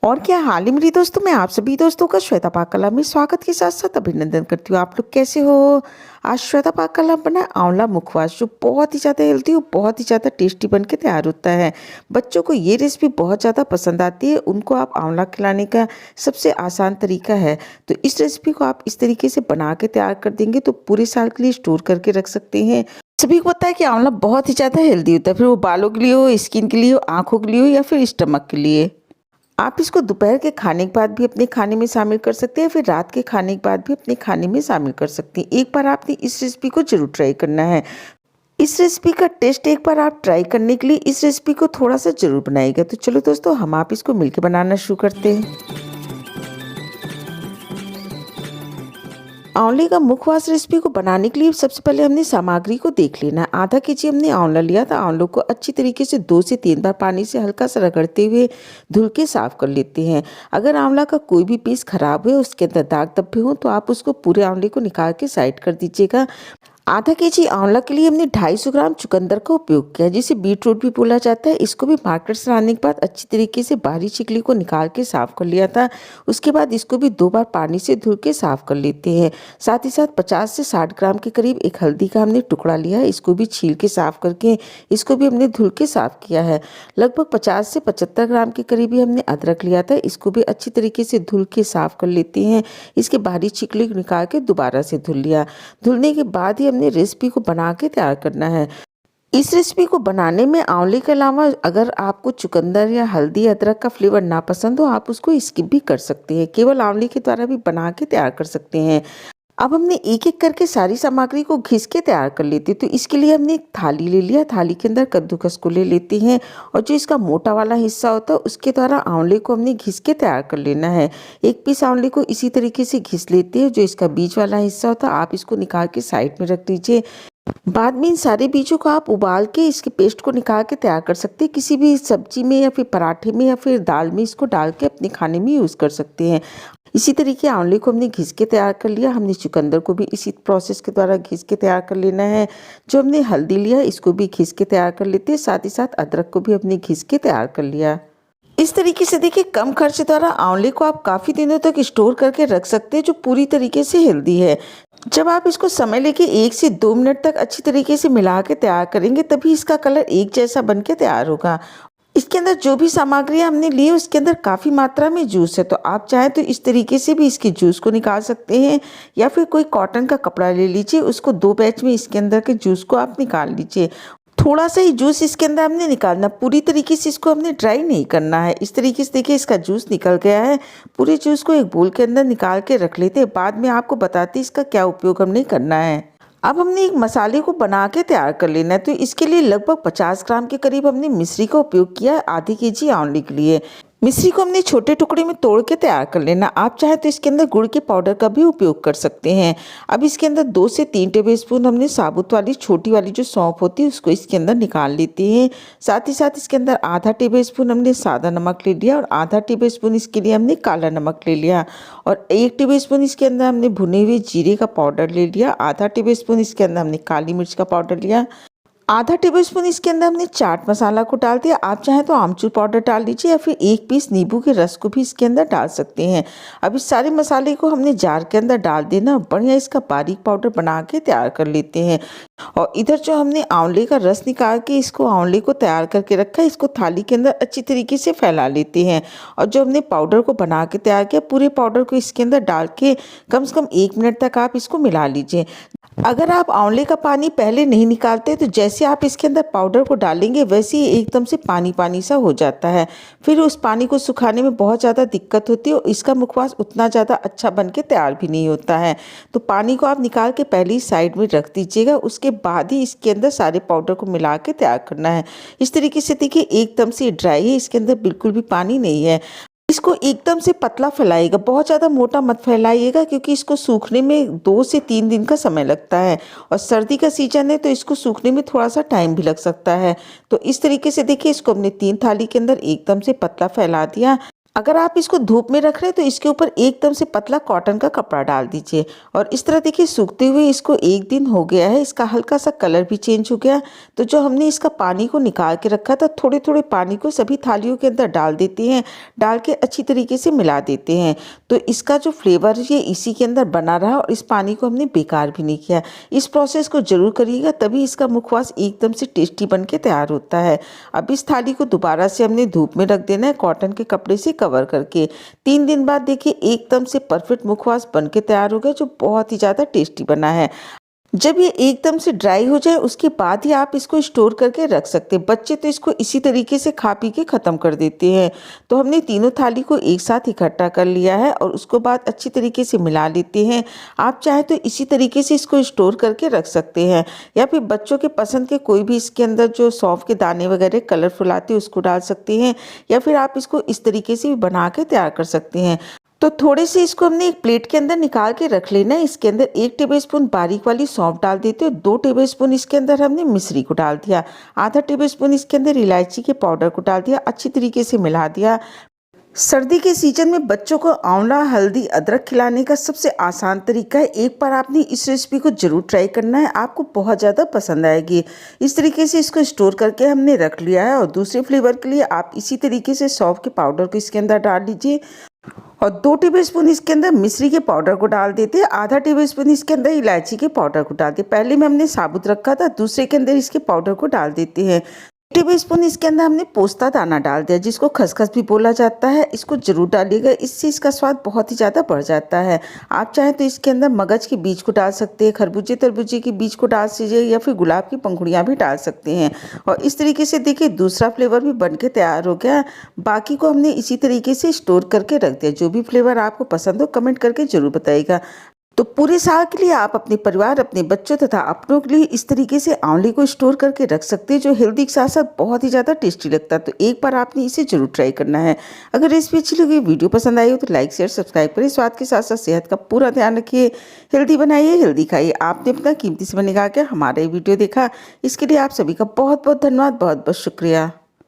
और क्या हाल है मेरी दोस्तों। मैं आप सभी दोस्तों का श्वेता पाककला में स्वागत के साथ साथ अभिनंदन करती हूँ। आप लोग कैसे हो। आज श्वेता पाककला बना आंवला मुखवास, जो बहुत ही ज़्यादा हेल्दी और बहुत ही ज़्यादा टेस्टी बन के तैयार होता है। बच्चों को ये रेसिपी बहुत ज़्यादा पसंद आती है। उनको आप आंवला खिलाने का सबसे आसान तरीका है। तो इस रेसिपी को आप इस तरीके से बना के तैयार कर देंगे तो पूरे साल के लिए स्टोर करके रख सकते हैं। सभी को पता है कि आंवला बहुत ही ज़्यादा हेल्दी होता है, फिर वो बालों के लिए हो, स्किन के लिए हो, आँखों के लिए हो या फिर स्टमक के लिए। आप इसको दोपहर के खाने के बाद भी अपने खाने में शामिल कर सकते हैं, फिर रात के खाने के बाद भी अपने खाने में शामिल कर सकते हैं। एक बार आपने इस रेसिपी को जरूर ट्राई करना है। इस रेसिपी का टेस्ट एक बार आप ट्राई करने के लिए इस रेसिपी को थोड़ा सा जरूर बनाइएगा। तो चलो दोस्तों, हम आप इसको मिलकर बनाना शुरू करते हैं। आंवले का मुखवास रेसिपी को बनाने के लिए सबसे पहले हमने सामग्री को देख लेना है। आधा केजी हमने आंवला लिया था। आंवलों को अच्छी तरीके से 2 से 3 बार पानी से हल्का सा रगड़ते हुए धुल के साफ कर लेते हैं। अगर आंवला का कोई भी पीस खराब हुए, उसके अंदर दाग धब्बे हों, तो आप उसको पूरे आंवले को निकाल के साइड कर दीजिएगा। आधा केजी आंवला के लिए हमने 250 ग्राम चुकंदर का उपयोग किया, जिसे बीट रूट भी बोला जाता है। इसको भी मार्केट से लाने के बाद अच्छी तरीके से बाहरी छिकली को निकाल के साफ कर लिया था। उसके बाद इसको भी 2 बार पानी से धुल के साफ कर लेते हैं। साथ ही साथ 50 से 60 ग्राम के करीब एक हल्दी का हमने टुकड़ा लिया है। इसको भी छील के साफ करके इसको भी हमने धुल के साफ किया है। लगभग 50 से 75 ग्राम के करीब ही हमने अदरक लिया था। इसको भी अच्छी तरीके से धुल के साफ कर लेते हैं। इसके बाहरी छिकली निकाल के दोबारा से धुल लिया। धुलने के बाद ही हमने रेसिपी को बना के तैयार करना है। इस रेसिपी को बनाने में आंवले के अलावा अगर आपको चुकंदर या हल्दी अदरक का फ्लेवर ना पसंद हो, आप उसको स्किप भी कर सकते हैं। केवल आंवले के द्वारा भी बना के तैयार कर सकते हैं। अब हमने एक एक करके सारी सामग्री को घिस के तैयार कर लेते हैं। तो इसके लिए हमने एक थाली ले लिया। थाली के अंदर कद्दूकस को ले लेते हैं और जो इसका मोटा वाला हिस्सा होता है उसके द्वारा आंवले को हमने घिस के तैयार कर लेना है। एक पीस आंवले को इसी तरीके से घिस लेते हैं। जो इसका बीज वाला हिस्सा होता है आप इसको निकाल के साइड में रख दीजिए। बाद में इन सारे बीजों को आप उबाल के इसके पेस्ट को निकाल के तैयार कर सकते हैं। किसी भी सब्जी में या फिर पराठे में या फिर दाल में इसको डाल के अपने खाने में यूज़ कर सकते हैं। इसी तरीके आंवले को हमने घिस के तैयार कर लिया। हमने चुकंदर को भी इसी प्रोसेस के द्वारा घिस के तैयार कर लेना है। जो हमने हल्दी लिया इसको भी घिस के तैयार कर लेते हैं। साथ ही साथ अदरक को भी हमने घिस के तैयार कर लिया। इस तरीके से देखिए, कम खर्च द्वारा आंवले को आप काफ़ी दिनों तक स्टोर करके रख सकते हैं, जो पूरी तरीके से हेल्दी है। जब आप इसको समय लेके 1 से 2 मिनट तक अच्छी तरीके से मिला के तैयार करेंगे, तभी इसका कलर एक जैसा बन के तैयार होगा। इसके अंदर जो भी सामग्री हमने ली है उसके अंदर काफ़ी मात्रा में जूस है। तो आप चाहें तो इस तरीके से भी इसके जूस को निकाल सकते हैं, या फिर कोई कॉटन का कपड़ा ले लीजिए, उसको 2 बैच में इसके अंदर के जूस को आप निकाल लीजिए। थोड़ा सा ही जूस इसके अंदर हमने निकालना, पूरी तरीके से इसको हमने ड्राई नहीं करना है। इस तरीके से देखिए इसका जूस निकल गया है। पूरे जूस को एक बोल के अंदर निकाल के रख लेते हैं। बाद में आपको बताते हैं इसका क्या उपयोग हमने करना है। अब हमने एक मसाले को बना के तैयार कर लेना है। तो इसके लिए लगभग 50 ग्राम के करीब हमने मिश्री का उपयोग किया है, आधी केजी आंवले के लिए। मिश्री को हमने छोटे टुकड़े में तोड़ के तैयार कर लेना। आप चाहे तो इसके अंदर गुड़ के पाउडर का भी उपयोग कर सकते हैं। अब इसके अंदर 2 से 3 टेबलस्पून हमने साबुत वाली छोटी वाली जो सौंफ होती है उसको इसके अंदर निकाल लेते हैं। साथ ही साथ इसके अंदर आधा टेबलस्पून हमने सादा नमक ले लिया और आधा टेबलस्पून इसके लिए हमने काला नमक ले लिया। और 1 टेबलस्पून इसके अंदर हमने भुने हुए जीरे का पाउडर ले लिया। आधा टेबलस्पून इसके अंदर हमने काली मिर्च का पाउडर लिया। आधा टेबलस्पून इसके अंदर हमने चाट मसाला को डाल दिया। आप चाहें तो आमचूर पाउडर डाल दीजिए या फिर 1 पीस नींबू के रस को भी इसके अंदर डाल सकते हैं। अब इस सारे मसाले को हमने जार के अंदर डाल देना, बढ़िया इसका बारीक पाउडर बना के तैयार कर लेते हैं। और इधर जो हमने आंवले का रस निकाल के इसको आंवले को तैयार करके रखा है, इसको थाली के अंदर अच्छी तरीके से फैला लेते हैं। और जो हमने पाउडर को बना के तैयार किया, पूरे पाउडर को इसके अंदर डाल के कम से कम 1 मिनट तक आप इसको मिला लीजिए। अगर आप आंवले का पानी पहले नहीं निकालते तो जैसे आप इसके अंदर पाउडर को डालेंगे वैसे ही एकदम से पानी पानी सा हो जाता है। फिर उस पानी को सुखाने में बहुत ज़्यादा दिक्कत होती है और इसका मुखवास उतना ज़्यादा अच्छा बन के तैयार भी नहीं होता है। तो पानी को आप निकाल के पहले ही साइड में रख दीजिएगा। उसके बाद ही इसके अंदर सारे पाउडर को मिला के तैयार करना है। इस तरीके से देखिए एकदम से ड्राई है, इसके अंदर बिल्कुल भी पानी नहीं है। इसको एकदम से पतला फैलाइएगा, बहुत ज़्यादा मोटा मत फैलाइएगा, क्योंकि इसको सूखने में 2 से 3 दिन का समय लगता है और सर्दी का सीजन है तो इसको सूखने में थोड़ा सा टाइम भी लग सकता है। तो इस तरीके से देखिए इसको हमने 3 थाली के अंदर एकदम से पतला फैला दिया। अगर आप इसको धूप में रख रहे हैं तो इसके ऊपर एकदम से पतला कॉटन का कपड़ा डाल दीजिए और इस तरह देखिए सूखते हुए इसको 1 दिन हो गया है। इसका हल्का सा कलर भी चेंज हो गया। तो जो हमने इसका पानी को निकाल के रखा था, थोड़े थोड़े पानी को सभी थालियों के अंदर डाल देते हैं, डाल के अच्छी तरीके से मिला देते हैं। तो इसका जो फ्लेवर ये इसी के अंदर बना रहा और इस पानी को हमने बेकार भी नहीं किया। इस प्रोसेस को जरूर करिएगा, तभी इसका मुखवास एकदम से टेस्टी बन के तैयार होता है। अब इस थाली को दोबारा से हमने धूप में रख देना है कॉटन के कपड़े से कवर करके। 3 दिन बाद देखिए एकदम से परफेक्ट मुखवास बन के तैयार हो गया, जो बहुत ही ज़्यादा टेस्टी बना है। जब ये एकदम से ड्राई हो जाए उसके बाद ही आप इसको स्टोर करके रख सकते हैं। बच्चे तो इसको इसी तरीके से खा पी के ख़त्म कर देते हैं। तो हमने तीनों थाली को एक साथ इकट्ठा कर लिया है और उसको बाद अच्छी तरीके से मिला लेते हैं। आप चाहे तो इसी तरीके से इसको स्टोर करके रख सकते हैं, या फिर बच्चों के पसंद के कोई भी इसके अंदर जो सौंफ के दाने वगैरह कलरफुल आते हैं उसको डाल सकते हैं, या फिर आप इसको इस तरीके से भी बना के तैयार कर सकते हैं। तो थोड़े से इसको हमने एक प्लेट के अंदर निकाल के रख लेना है। इसके अंदर 1 टेबलस्पून बारीक वाली सौंफ डाल देते हो, 2 टेबलस्पून इसके अंदर हमने मिश्री को डाल दिया, आधा टेबलस्पून इसके अंदर इलायची के पाउडर को डाल दिया, अच्छी तरीके से मिला दिया। सर्दी के सीजन में बच्चों को आंवला, हल्दी, अदरक खिलाने का सबसे आसान तरीका है। एक बार आपने इस रेसिपी को जरूर ट्राई करना है, आपको बहुत ज़्यादा पसंद आएगी। इस तरीके से इसको स्टोर करके हमने रख लिया है और दूसरे फ्लेवर के लिए आप इसी तरीके से सौंफ के पाउडर को इसके अंदर डाल दीजिए और 2 टेबलस्पून इसके अंदर मिश्री के पाउडर को डाल देते हैं, आधा टेबलस्पून इसके अंदर इलायची के पाउडर को डाल दिए। पहले में हमने साबुत रखा था, दूसरे के अंदर इसके पाउडर को डाल देते हैं। टेबलस्पून इसके अंदर हमने पोस्ता दाना डाल दिया, जिसको खसखस भी बोला जाता है। इसको जरूर डालिएगा, इससे इसका स्वाद बहुत ही ज़्यादा बढ़ जाता है। आप चाहें तो इसके अंदर मगज के बीज को डाल सकते हैं, खरबूजे तरबूजे के बीज को डाल दीजिए, या फिर गुलाब की पंखुड़ियाँ भी डाल सकते हैं। और इस तरीके से देखिए दूसरा फ्लेवर भी बन के तैयार हो गया। बाकी को हमने इसी तरीके से स्टोर करके रख दिया। जो भी फ्लेवर आपको पसंद हो कमेंट करके जरूर बताइएगा। तो पूरे साल के लिए आप अपने परिवार, अपने बच्चों तथा अपनों के लिए इस तरीके से आंवले को स्टोर करके रख सकते हैं, जो हेल्दी के साथ साथ बहुत ही ज़्यादा टेस्टी लगता है। तो एक बार आपने इसे जरूर ट्राई करना है। अगर रेसिपी अच्छी लगी, वीडियो पसंद आई हो तो लाइक शेयर सब्सक्राइब करें। स्वाद के साथ साथ सेहत का पूरा ध्यान रखिए। हेल्दी बनाइए, हेल्दी खाइए। आपने अपना कीमती समय निकाल के हमारा ये वीडियो देखा, इसके लिए आप सभी का बहुत बहुत धन्यवाद, बहुत बहुत शुक्रिया।